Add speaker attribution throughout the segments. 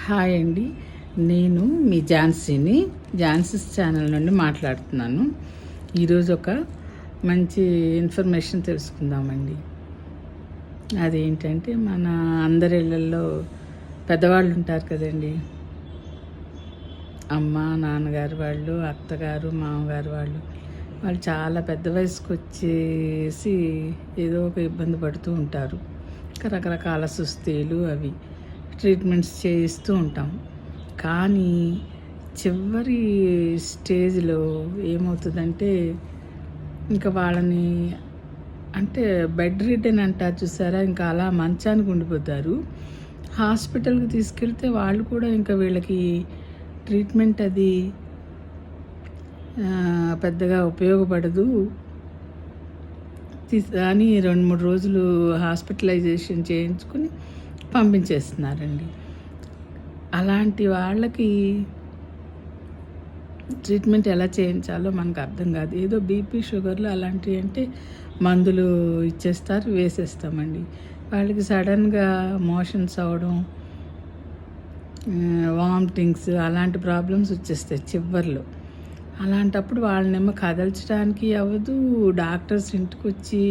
Speaker 1: Hi అండి. నేను మీ Jhansi's channel నుండి మాట్లాడుతున్నాను. ఈరోజు ఒక మంచి ఇన్ఫర్మేషన్ తెలుసుకుందామండి. అదేంటంటే మన అందరి ఇళ్ళల్లో పెద్దవాళ్ళు ఉంటారు కదండి. అమ్మ, నాన్నగారు వాళ్ళు, అత్తగారు, మామగారు వాళ్ళు చాలా పెద్ద వయసుకు వచ్చేసి ఏదో ఒక ఇబ్బంది పడుతూ ఉంటారు. రకరకాల సుస్తీలు అవి ట్రీట్మెంట్స్ చేయిస్తూ ఉంటాం. కానీ చివరి స్టేజ్లో ఏమవుతుందంటే ఇంకా వాళ్ళని అంటే బెడ్ రిడెన్ అంటారు చూసారా, ఇంకా అలా మంచానికి ఉండిపోతారు. హాస్పిటల్కి తీసుకెళ్తే వాళ్ళు కూడా ఇంకా వీళ్ళకి ట్రీట్మెంట్ అది పెద్దగా ఉపయోగపడదు అని 2-3 రోజులు హాస్పిటలైజేషన్ చేయించుకుని పంపించేస్తున్నారండి. అలాంటి వాళ్ళకి ట్రీట్మెంట్ ఎలా చేయించాలో మనకు అర్థం కాదు. ఏదో బీపీ, షుగర్లు అలాంటివి అంటే మందులు ఇచ్చేస్తారు, వేసేస్తామండి. వాళ్ళకి సడన్గా మోషన్స్ అవ్వడం, వామిటింగ్స్ అలాంటి ప్రాబ్లమ్స్ వచ్చేస్తాయి చివర్లో. అలాంటప్పుడు వాళ్ళనేమో కదల్చడానికి అవ్వదు. డాక్టర్స్ ఇంటికి వచ్చి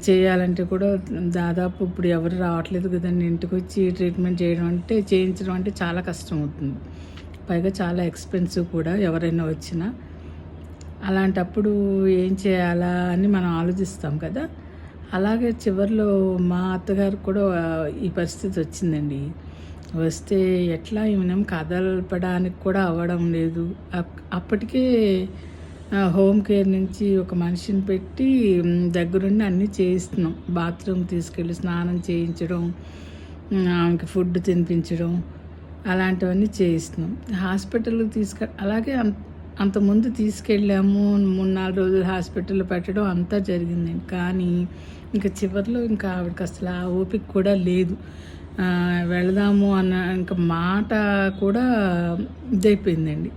Speaker 1: చేయాలంటే కూడా దాదాపు ఇప్పుడు ఎవరు రావట్లేదు కదండి. ఇంటికి వచ్చి ట్రీట్మెంట్ చేయించడం అంటే చాలా కష్టం అవుతుంది. పైగా చాలా ఎక్స్పెన్సివ్ కూడా ఎవరైనా వచ్చినా. అలాంటప్పుడు ఏం చేయాలా అని మనం ఆలోచిస్తాం కదా. అలాగే చివరిలో మా అత్తగారు కూడా ఈ పరిస్థితి వచ్చిందండి. వస్తే ఎట్లా ఈమెనేం కదలపడానికి కూడా అవ్వడం లేదు. అప్పటికే హోమ్ కేర్ నుంచి ఒక మనిషిని పెట్టి దగ్గరుండి అన్నీ చేయిస్తున్నాం. బాత్రూమ్ తీసుకెళ్ళి స్నానం చేయించడం, ఆమెకి ఫుడ్ తినిపించడం అలాంటివన్నీ చేయిస్తున్నాం. హాస్పిటల్కి అలాగే అంతకుముందు తీసుకెళ్ళాము. 3-4 రోజులు హాస్పిటల్లో పెట్టడం అంతా జరిగిందండి. కానీ ఇంకా చివరిలో ఇంకా ఆవిడకి అసలు ఆ ఓపిక కూడా లేదు. వెళదాము అన్న ఇంకా మాట కూడా ఇదైపోయిందండి.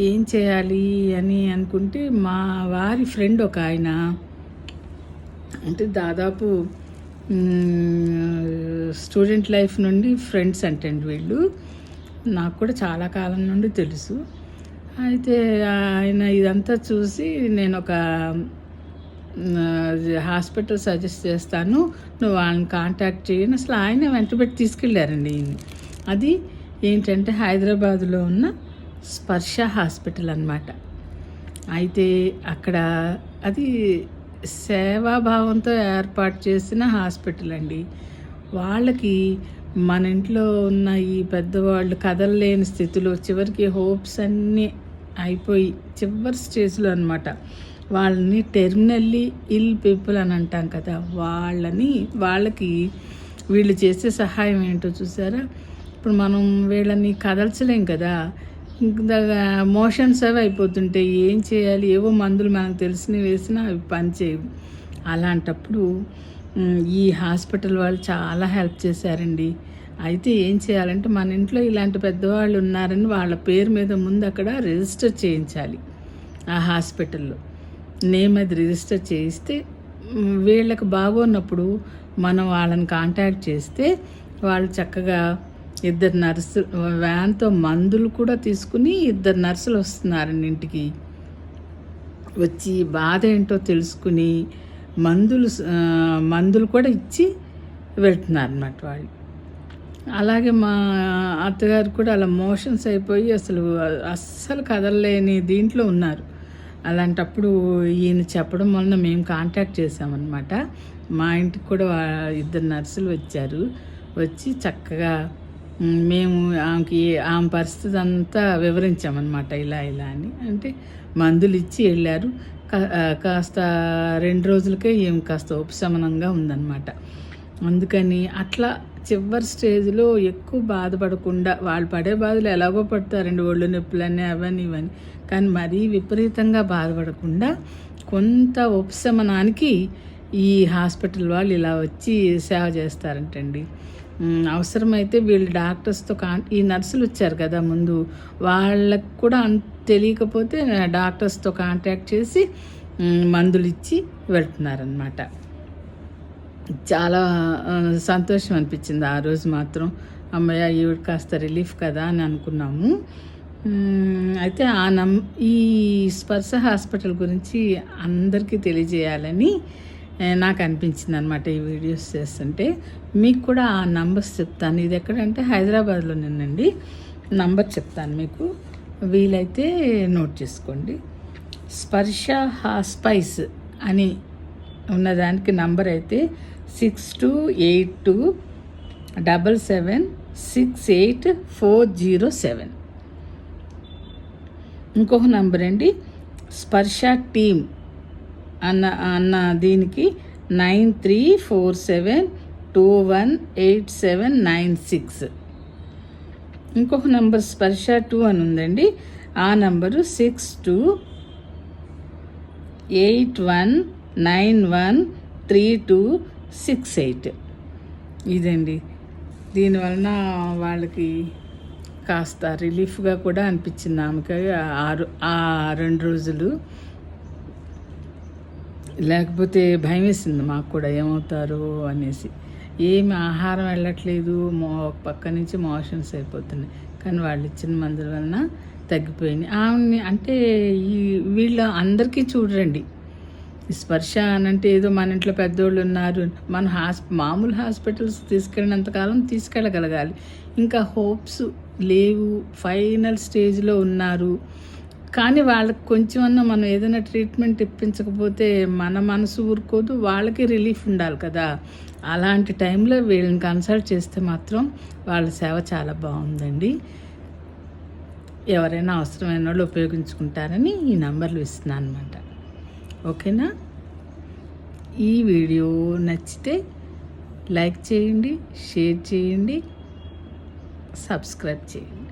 Speaker 1: ఏం చేయాలి అని అనుకుంటే మా వారి ఫ్రెండ్ ఒక ఆయన, అంటే దాదాపు స్టూడెంట్ లైఫ్ నుండి ఫ్రెండ్స్ అంటండి వీళ్ళు. నాకు కూడా చాలా కాలం నుండి తెలుసు. అయితే ఆయన ఇదంతా చూసి నేను ఒక హాస్పిటల్ సజెస్ట్ చేస్తాను, నువ్వు వాళ్ళని కాంటాక్ట్ చేయని అసలు ఆయన వెంటబెట్టి తీసుకెళ్ళారండి. అది ఏంటంటే హైదరాబాదులో ఉన్న స్పర్శ హాస్పిటల్ అన్నమాట. అయితే అక్కడ అది సేవాభావంతో ఏర్పాటు చేసిన హాస్పిటల్ అండి. వాళ్ళకి మన ఇంట్లో ఉన్న ఈ పెద్దవాళ్ళు కదలలేని స్థితిలో చివరికి హోప్స్ అన్నీ అయిపోయి చివరి స్టేజ్లో అనమాట. వాళ్ళని టెర్మినల్లీ ఇల్ పీపుల్ అని అంటాం కదా, వాళ్ళకి వీళ్ళు చేసే సహాయం ఏంటో చూసారా. ఇప్పుడు మనం వీళ్ళని కదల్చలేం కదా, మోషన్స్ అవి అయిపోతుంటాయి. ఏం చేయాలి, ఏవో మందులు మనకు తెలిసినవి వేసినా అవి పనిచేయవు. అలాంటప్పుడు ఈ హాస్పిటల్ వాళ్ళు చాలా హెల్ప్ చేశారండి. అయితే ఏం చేయాలంటే మన ఇంట్లో ఇలాంటి పెద్దవాళ్ళు ఉన్నారని వాళ్ళ పేరు మీద ముందు అక్కడ రిజిస్టర్ చేయించాలి. ఆ హాస్పిటల్లో నేమ్ అది రిజిస్టర్ చేయిస్తే వీళ్ళకి బాగోన్నప్పుడు మనం వాళ్ళని కాంటాక్ట్ చేస్తే వాళ్ళు చక్కగా 2 నర్సులు వ్యాన్తో మందులు కూడా తీసుకుని 2 నర్సులు వస్తున్నారండి. ఇంటికి వచ్చి బాధ ఏంటో తెలుసుకుని మందులు కూడా ఇచ్చి వెళ్తున్నారన్నమాట వాళ్ళు. అలాగే మా అత్తగారు కూడా అలా మోషన్స్ అయిపోయి అస్సలు కదలలేని దీంట్లో ఉన్నారు. అలాంటప్పుడు ఈయన చెప్పడం వలన మేము కాంటాక్ట్ చేసామన్నమాట. మా ఇంటికి కూడా 2 నర్సులు వచ్చి చక్కగా మేము ఆమె పరిస్థితి అంతా వివరించామన్నమాట. ఇలా అని అంటే మందులు ఇచ్చి వెళ్ళారు. కాస్త 2 రోజులకే ఏం కాస్త ఉపశమనంగా ఉందన్నమాట. అందుకని అట్లా చివరి స్టేజ్లో ఎక్కువ బాధపడకుండా, వాళ్ళు పడే బాధలు ఎలాగో పడతారండి, ఒళ్ళు నొప్పులని అవన్నీ ఇవన్నీ, కానీ మరీ విపరీతంగా బాధపడకుండా కొంత ఉపశమనానికి ఈ హాస్పిటల్ వాళ్ళు ఇలా వచ్చి సేవ చేస్తారంటండి. అవసరమైతే వీళ్ళు డాక్టర్స్తో ఈ నర్సులు వచ్చారు కదా ముందు, వాళ్ళకు కూడా తెలియకపోతే డాక్టర్స్తో కాంటాక్ట్ చేసి మందులు ఇచ్చి వెళ్తున్నారనమాట. చాలా సంతోషం అనిపించింది ఆ రోజు మాత్రం. అమ్మయ్య ఈవిడ కాస్త రిలీఫ్ కదా అని అనుకున్నాము. అయితే ఈ స్పర్శ హాస్పిటల్ గురించి అందరికీ తెలియజేయాలని నాకు అనిపించింది అనమాట ఈ వీడియోస్ చేస్తుంటే. మీకు కూడా ఆ నంబర్స్ చెప్తాను. ఇది ఎక్కడంటే హైదరాబాద్లోనేనండి. నంబర్ చెప్తాను మీకు, వీలైతే నోట్ చేసుకోండి. స్పర్శ హాస్పైస్ అని ఉన్నదానికి నంబర్ అయితే 6282776847. ఇంకొక నంబర్ అండి స్పర్శ టీమ్ అన్న దీనికి 9347218796. ఇంకొక నంబర్ స్పర్శ 2 అని ఉందండి. ఆ నంబరు 6281913268. ఇదండి. దీనివలన వాళ్ళకి కాస్త రిలీఫ్గా కూడా అనిపించింది ఆమెకి ఆ 2 రోజులు. లేకపోతే భయం వేసింది మాకు కూడా, ఏమవుతారో అనేసి. ఏమి ఆహారం వెళ్ళట్లేదు, ఒక పక్క నుంచి మోషన్స్ అయిపోతున్నాయి. కానీ వాళ్ళు ఇచ్చిన మందుల వలన తగ్గిపోయింది. ఆమెని అంటే వీళ్ళ అందరికీ చూడండి, స్పర్శ అనంటే ఏదో మన ఇంట్లో పెద్దోళ్ళు ఉన్నారు, మన మామూలు హాస్పిటల్స్ తీసుకెళ్ళినంతకాలం తీసుకెళ్ళగలగాలి. ఇంకా హోప్స్ లేవు, ఫైనల్ స్టేజ్లో ఉన్నారు. కానీ వాళ్ళకి కొంచెమన్నా మనం ఏదైనా ట్రీట్మెంట్ ఇప్పించకపోతే మన మనసు ఊరుకోదు, వాళ్ళకి రిలీఫ్ ఉండాలి కదా. అలాంటి టైంలో వీళ్ళని కన్సల్ట్ చేస్తే మాత్రం వాళ్ళ సేవ చాలా బాగుందండి. ఎవరైనా అవసరమైన వాళ్ళు ఉపయోగించుకుంటారని ఈ నంబర్లు ఇస్తున్నాను అనమాట. ఓకేనా? ఈ వీడియో నచ్చితే లైక్ చేయండి, షేర్ చేయండి, సబ్స్క్రైబ్ చేయండి.